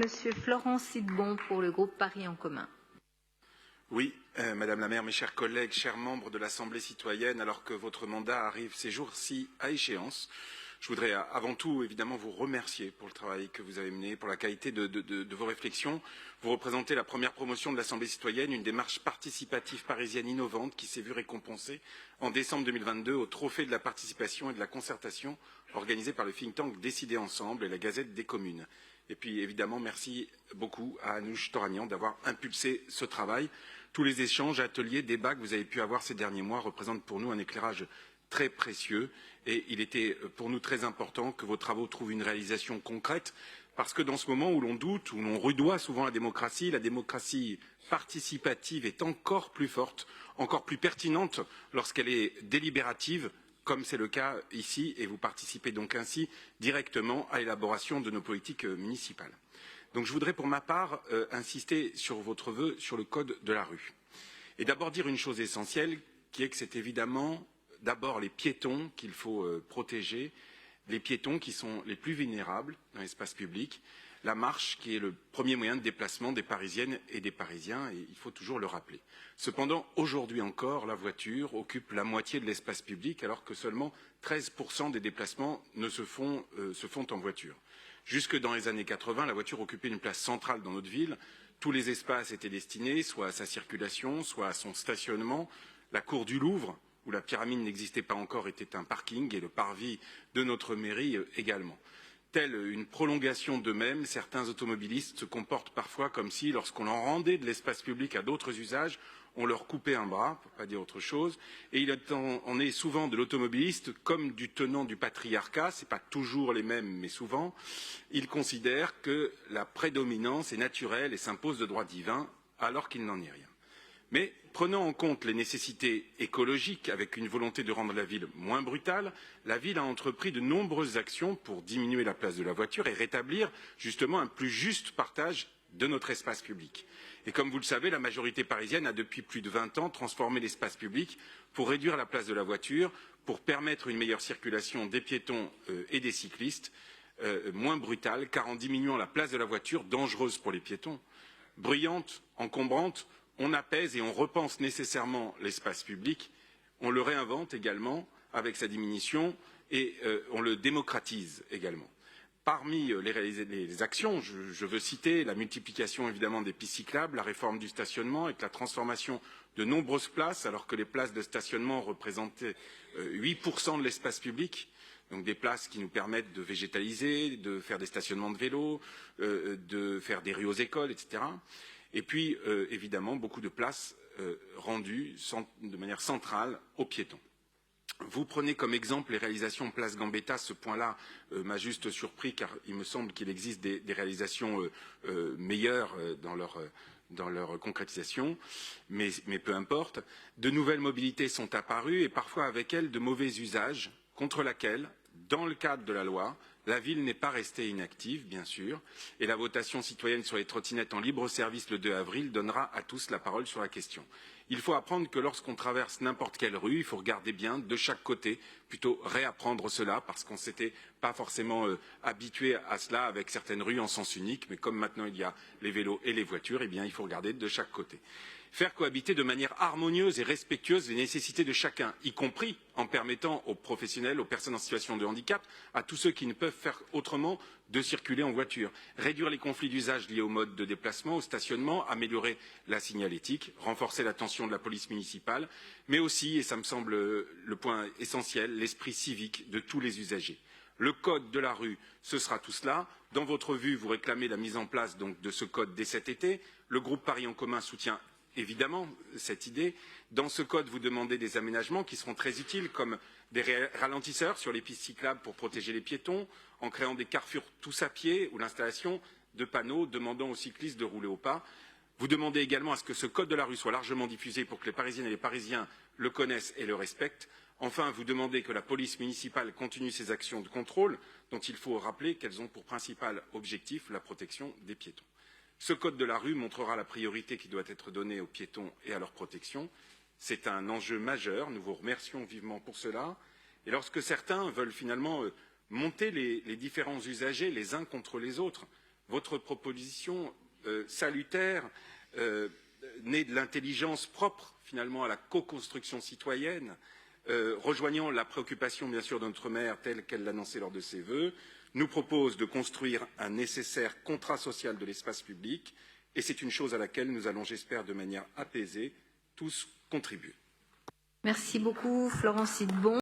Monsieur Florent Sidbon pour le groupe Paris en commun. Oui, Madame la maire, mes chers collègues, chers membres de l'Assemblée citoyenne, alors que votre mandat arrive ces jours-ci à échéance, je voudrais avant tout, évidemment, vous remercier pour le travail que vous avez mené, pour la qualité de vos réflexions. Vous représentez la première promotion de l'Assemblée citoyenne, une démarche participative parisienne innovante qui s'est vue récompensée en décembre 2022 au Trophée de la participation et de la concertation organisé par le think tank Décider ensemble et la Gazette des communes. Et puis, évidemment, merci beaucoup à Anouche Toragnan d'avoir impulsé ce travail. Tous les échanges, ateliers, débats que vous avez pu avoir ces derniers mois représentent pour nous un éclairage très précieux et il était pour nous très important que vos travaux trouvent une réalisation concrète parce que dans ce moment où l'on doute, où l'on rudoie souvent la démocratie participative est encore plus forte, encore plus pertinente lorsqu'elle est délibérative, comme c'est le cas ici, et vous participez donc ainsi directement à l'élaboration de nos politiques municipales. Donc je voudrais pour ma part insister sur votre vœu sur le code de la rue. Et d'abord dire une chose essentielle, qui est que c'est évidemment d'abord les piétons qu'il faut protéger, les piétons qui sont les plus vulnérables dans l'espace public, la marche qui est le premier moyen de déplacement des Parisiennes et des Parisiens, et il faut toujours le rappeler. Cependant, aujourd'hui encore, la voiture occupe la moitié de l'espace public, alors que seulement 13% des déplacements se font en voiture. Jusque dans les années 80, la voiture occupait une place centrale dans notre ville. Tous les espaces étaient destinés soit à sa circulation, soit à son stationnement. La cour du Louvre, où la pyramide n'existait pas encore, était un parking et le parvis de notre mairie également. Telle une prolongation d'eux-mêmes, certains automobilistes se comportent parfois comme si, lorsqu'on leur rendait de l'espace public à d'autres usages, on leur coupait un bras, pour ne pas dire autre chose, et il en est souvent de l'automobiliste comme du tenant du patriarcat, ce n'est pas toujours les mêmes, mais souvent, ils considèrent que la prédominance est naturelle et s'impose de droit divin, alors qu'il n'en est rien. Mais prenant en compte les nécessités écologiques avec une volonté de rendre la ville moins brutale, la ville a entrepris de nombreuses actions pour diminuer la place de la voiture et rétablir justement un plus juste partage de notre espace public. Et comme vous le savez, la majorité parisienne a depuis plus de 20 ans transformé l'espace public pour réduire la place de la voiture, pour permettre une meilleure circulation des piétons et des cyclistes, moins brutale, car en diminuant la place de la voiture, dangereuse pour les piétons, bruyante, encombrante, on apaise et on repense nécessairement l'espace public, on le réinvente également avec sa diminution et on le démocratise également. Parmi les actions, je veux citer la multiplication évidemment des pistes cyclables, la réforme du stationnement avec la transformation de nombreuses places, alors que les places de stationnement représentaient 8% de l'espace public, donc des places qui nous permettent de végétaliser, de faire des stationnements de vélos, de faire des rues aux écoles, etc. Et puis, évidemment, beaucoup de places rendues de manière centrale aux piétons. Vous prenez comme exemple les réalisations Place Gambetta. Ce point-là m'a juste surpris car il me semble qu'il existe des réalisations meilleures dans leur concrétisation, mais peu importe. De nouvelles mobilités sont apparues et parfois avec elles de mauvais usages contre laquelle, dans le cadre de la loi, la ville n'est pas restée inactive, bien sûr, et la votation citoyenne sur les trottinettes en libre service le 2 avril donnera à tous la parole sur la question. Il faut apprendre que lorsqu'on traverse n'importe quelle rue, il faut regarder bien de chaque côté, plutôt réapprendre cela, parce qu'on ne s'était pas forcément habitué à cela avec certaines rues en sens unique, mais comme maintenant il y a les vélos et les voitures, eh bien il faut regarder de chaque côté. Faire cohabiter de manière harmonieuse et respectueuse les nécessités de chacun, y compris en permettant aux professionnels, aux personnes en situation de handicap, à tous ceux qui ne peuvent faire autrement de circuler en voiture. Réduire les conflits d'usage liés au mode de déplacement, au stationnement, améliorer la signalétique, renforcer l'attention de la police municipale, mais aussi, et ça me semble le point essentiel, l'esprit civique de tous les usagers. Le code de la rue, ce sera tout cela. Dans votre vue, vous réclamez la mise en place donc, de ce code dès cet été. Le groupe Paris en commun soutient évidemment cette idée. Dans ce code, vous demandez des aménagements qui seront très utiles, comme des ralentisseurs sur les pistes cyclables pour protéger les piétons, en créant des carrefours tous à pied ou l'installation de panneaux demandant aux cyclistes de rouler au pas. Vous demandez également à ce que ce code de la rue soit largement diffusé pour que les Parisiennes et les Parisiens le connaissent et le respectent. Enfin, vous demandez que la police municipale continue ses actions de contrôle, dont il faut rappeler qu'elles ont pour principal objectif la protection des piétons. Ce code de la rue montrera la priorité qui doit être donnée aux piétons et à leur protection. C'est un enjeu majeur, nous vous remercions vivement pour cela. Et lorsque certains veulent finalement monter les différents usagers les uns contre les autres, votre proposition salutaire, née de l'intelligence propre finalement à la co-construction citoyenne, rejoignant la préoccupation bien sûr de notre maire telle qu'elle l'annonçait lors de ses vœux, nous propose de construire un nécessaire contrat social de l'espace public, et c'est une chose à laquelle nous allons, j'espère, de manière apaisée, tous contribuer. Merci beaucoup, Florence Sidbon.